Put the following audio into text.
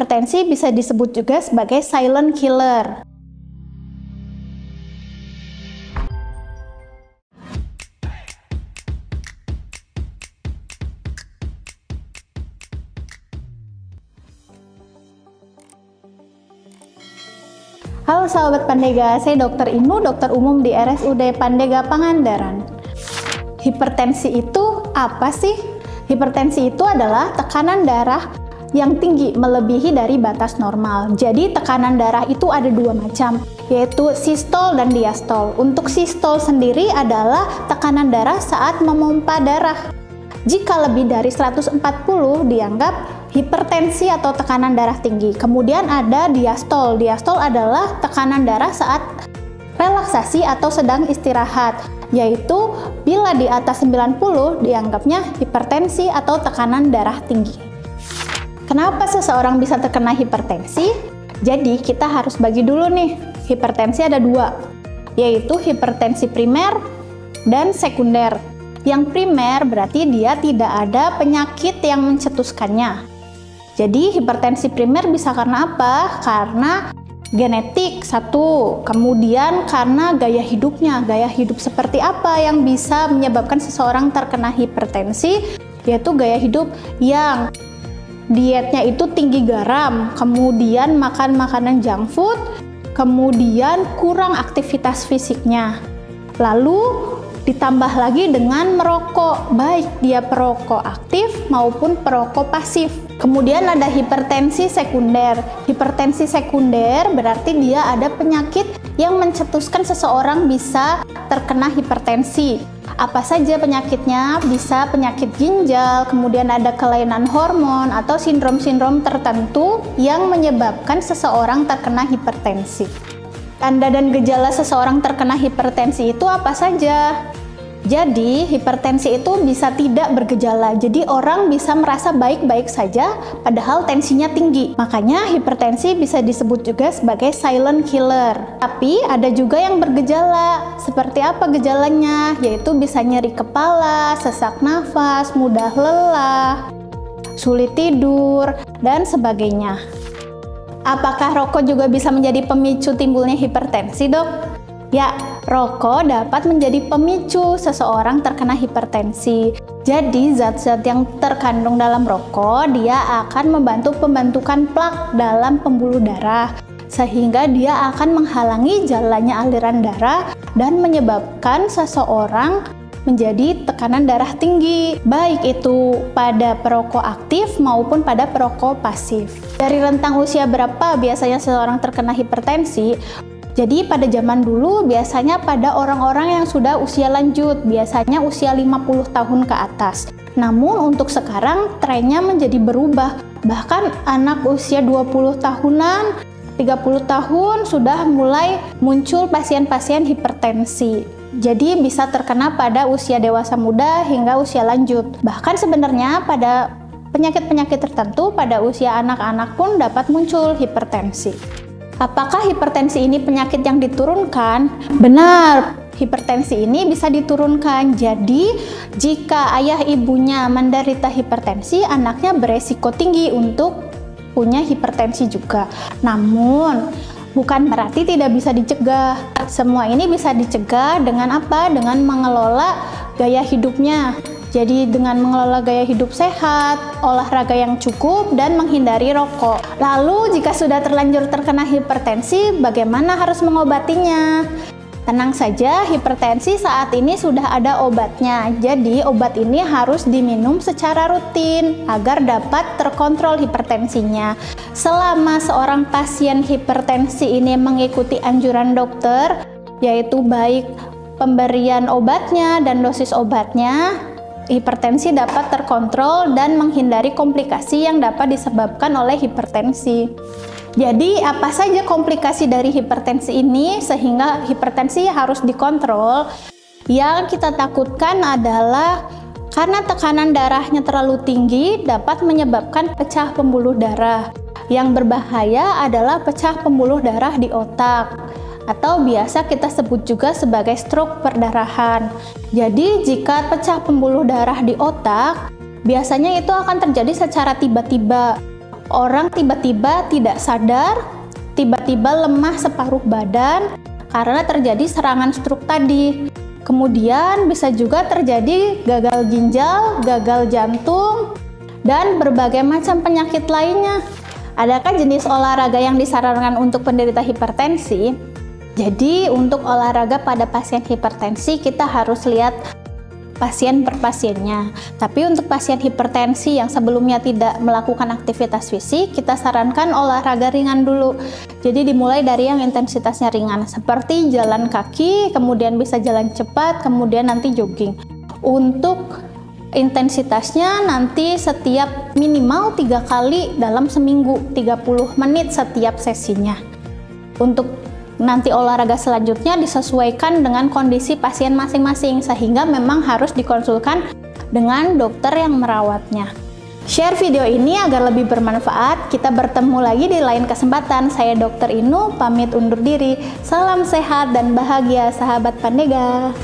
hipertensi bisa disebut juga sebagai silent killer. Halo sahabat Pandega, saya Dr. Inu, dokter umum di RSUD Pandega Pangandaran. Hipertensi itu apa sih? Hipertensi itu adalah tekanan darah yang tinggi melebihi dari batas normal. Jadi tekanan darah itu ada dua macam, yaitu sistol dan diastol. Untuk sistol sendiri adalah tekanan darah saat memompa darah. Jika lebih dari 140 dianggap hipertensi atau tekanan darah tinggi. Kemudian ada diastol. Diastol adalah tekanan darah saat relaksasi atau sedang istirahat, yaitu bila di atas 90 dianggapnya hipertensi atau tekanan darah tinggi. Kenapa seseorang bisa terkena hipertensi? Jadi kita harus bagi dulu nih, hipertensi ada dua, yaitu hipertensi primer dan sekunder. Yang primer berarti dia tidak ada penyakit yang mencetuskannya. Jadi hipertensi primer bisa karena apa? Karena genetik satu, kemudian karena gaya hidupnya. Gaya hidup seperti apa yang bisa menyebabkan seseorang terkena hipertensi? Yaitu gaya hidup yang dietnya itu tinggi garam, kemudian makan makanan junk food, kemudian kurang aktivitas fisiknya. Lalu ditambah lagi dengan merokok, baik dia perokok aktif maupun perokok pasif. Kemudian ada hipertensi sekunder. Hipertensi sekunder berarti dia ada penyakit yang mencetuskan seseorang bisa terkena hipertensi. Apa saja penyakitnya? Bisa penyakit ginjal, kemudian ada kelainan hormon atau sindrom-sindrom tertentu yang menyebabkan seseorang terkena hipertensi. Tanda dan gejala seseorang terkena hipertensi itu apa saja? Jadi, hipertensi itu bisa tidak bergejala. Jadi, orang bisa merasa baik-baik saja padahal tensinya tinggi. Makanya, hipertensi bisa disebut juga sebagai silent killer. Tapi, ada juga yang bergejala. Seperti apa gejalanya? Yaitu bisa nyeri kepala, sesak nafas, mudah lelah, sulit tidur, dan sebagainya. Apakah rokok juga bisa menjadi pemicu timbulnya hipertensi, dok? Ya, rokok dapat menjadi pemicu seseorang terkena hipertensi. Jadi, zat-zat yang terkandung dalam rokok, dia akan membantu pembentukan plak dalam pembuluh darah, sehingga dia akan menghalangi jalannya aliran darah dan menyebabkan seseorang menjadi tekanan darah tinggi, baik itu pada perokok aktif maupun pada perokok pasif. Dari rentang usia berapa biasanya seseorang terkena hipertensi? Jadi pada zaman dulu biasanya pada orang-orang yang sudah usia lanjut, biasanya usia 50 tahun ke atas. Namun untuk sekarang trennya menjadi berubah. Bahkan anak usia 20 tahunan, 30 tahun sudah mulai muncul pasien-pasien hipertensi. Jadi bisa terkena pada usia dewasa muda hingga usia lanjut. Bahkan sebenarnya pada penyakit-penyakit tertentu pada usia anak-anak pun dapat muncul hipertensi. Apakah hipertensi ini penyakit yang diturunkan? Benar, hipertensi ini bisa diturunkan. Jadi, jika ayah ibunya menderita hipertensi, anaknya beresiko tinggi untuk punya hipertensi juga. Namun, bukan berarti tidak bisa dicegah. Semua ini bisa dicegah dengan apa? Dengan mengelola gaya hidupnya. Jadi dengan mengelola gaya hidup sehat, olahraga yang cukup, dan menghindari rokok. Lalu jika sudah terlanjur terkena hipertensi, bagaimana harus mengobatinya? Tenang saja, hipertensi saat ini sudah ada obatnya. Jadi obat ini harus diminum secara rutin agar dapat terkontrol hipertensinya. Selama seorang pasien hipertensi ini mengikuti anjuran dokter, yaitu baik pemberian obatnya dan dosis obatnya, hipertensi dapat terkontrol dan menghindari komplikasi yang dapat disebabkan oleh hipertensi. Jadi, apa saja komplikasi dari hipertensi ini sehingga hipertensi harus dikontrol? Yang kita takutkan adalah karena tekanan darahnya terlalu tinggi dapat menyebabkan pecah pembuluh darah. Yang berbahaya adalah pecah pembuluh darah di otak, atau biasa kita sebut juga sebagai stroke perdarahan. Jadi jika pecah pembuluh darah di otak, biasanya itu akan terjadi secara tiba-tiba. orang tiba-tiba tidak sadar, tiba-tiba lemah separuh badan karena terjadi serangan stroke tadi. Kemudian bisa juga terjadi gagal ginjal, gagal jantung, dan berbagai macam penyakit lainnya. Adakah jenis olahraga yang disarankan untuk penderita hipertensi? Jadi untuk olahraga pada pasien hipertensi kita harus lihat pasien per pasiennya. Tapi untuk pasien hipertensi yang sebelumnya tidak melakukan aktivitas fisik, kita sarankan olahraga ringan dulu. Jadi dimulai dari yang intensitasnya ringan, seperti jalan kaki, kemudian bisa jalan cepat, kemudian nanti jogging. Untuk intensitasnya nanti setiap minimal 3 kali dalam seminggu, 30 menit setiap sesinya. Untuk nanti olahraga selanjutnya disesuaikan dengan kondisi pasien masing-masing, sehingga memang harus dikonsulkan dengan dokter yang merawatnya. Share video ini agar lebih bermanfaat. Kita bertemu lagi di lain kesempatan. Saya Dr. Inu, pamit undur diri. Salam sehat dan bahagia sahabat Pandega.